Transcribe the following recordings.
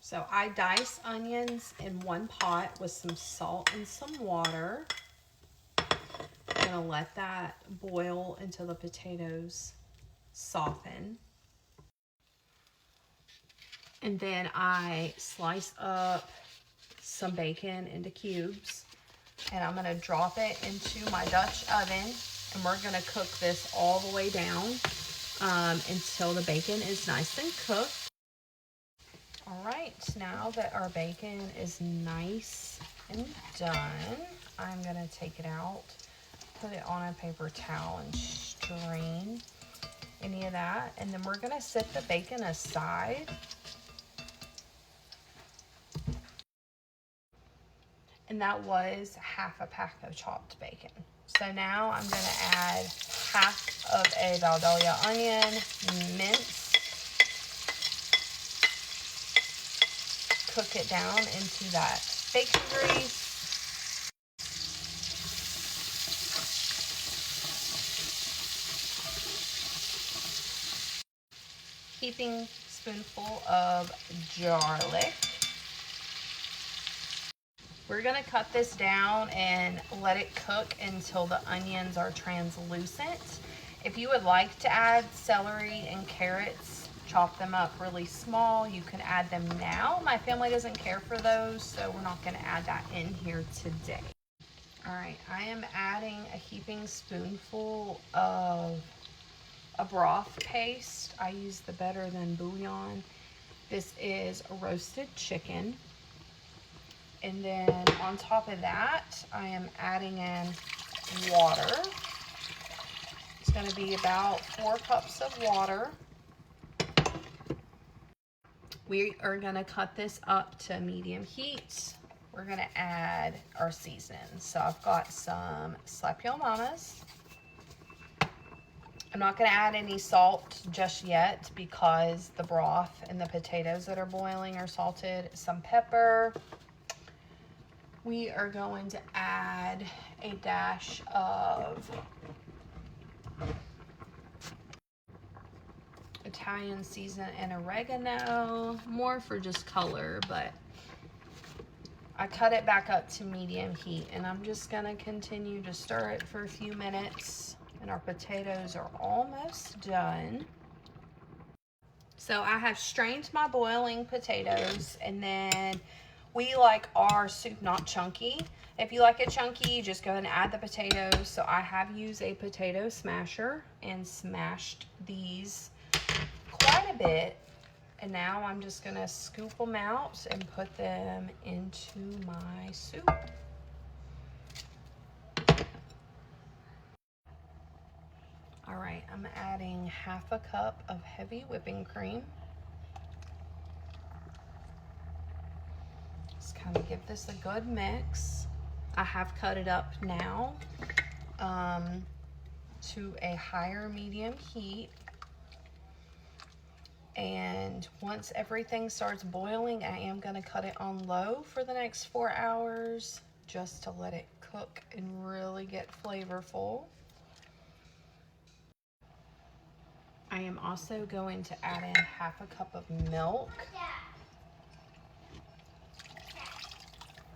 So I dice onions in one pot with some salt and some water. I'm gonna let that boil until the potatoes soften. And then I slice up some bacon into cubes, and I'm gonna drop it into my Dutch oven, and we're gonna cook this all the way down until the bacon is nice and cooked. All right, now that our bacon is nice and done, I'm gonna take it out, put it on a paper towel and strain any of that, and then we're gonna set the bacon aside. And that was half a pack of chopped bacon. So now I'm gonna add half of a Valdelia onion, minced. Cook it down into that bacon grease. Heaping spoonful of garlic. We're gonna cut this down and let it cook until the onions are translucent. If you would like to add celery and carrots, chop them up really small, you can add them now. My family doesn't care for those, so we're not gonna add that in here today. All right, I am adding a heaping spoonful of a broth paste. I use the Better Than bouillon. This is a roasted chicken. And then on top of that, I am adding in water. It's going to be about 4 cups of water. We are going to cut this up to medium heat. We're going to add our seasonings. So I've got some Slap Yo Mamas. I'm not going to add any salt just yet because the broth and the potatoes that are boiling are salted. Some pepper. We are going to add a dash of Italian season and oregano, more for just color, but I cut it back up to medium heat, and I'm just gonna continue to stir it for a few minutes, and our potatoes are almost done. So I have strained my boiling potatoes, and then we like our soup not chunky. If you like it chunky, just go ahead and add the potatoes. So I have used a potato smasher and smashed these quite a bit. And now I'm just gonna scoop them out and put them into my soup. All right, I'm adding half a cup of heavy whipping cream. Kind of give this a good mix. I have cut it up now to a higher medium heat, and once everything starts boiling, I am going to cut it on low for the next 4 hours just to let it cook and really get flavorful. I am also going to add in half a cup of milk.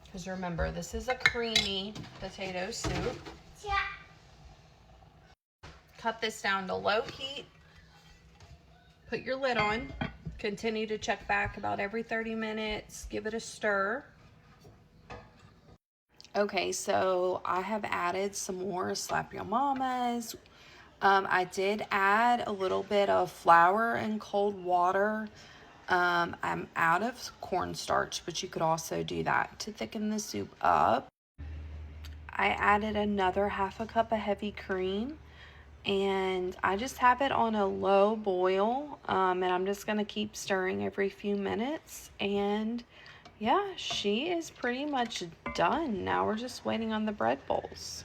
Because remember, this is a creamy potato soup. Yeah. Cut this down to low heat. Put your lid on. Continue to check back about every 30 minutes. Give it a stir. Okay, so I have added some more Slap Yo Mamas. I did add a little bit of flour and cold water. I'm out of cornstarch, but you could also do that to thicken the soup up. I added another half a cup of heavy cream, and I just have it on a low boil, and I'm just going to keep stirring every few minutes. And yeah, she is pretty much done. Now we're just waiting on the bread bowls.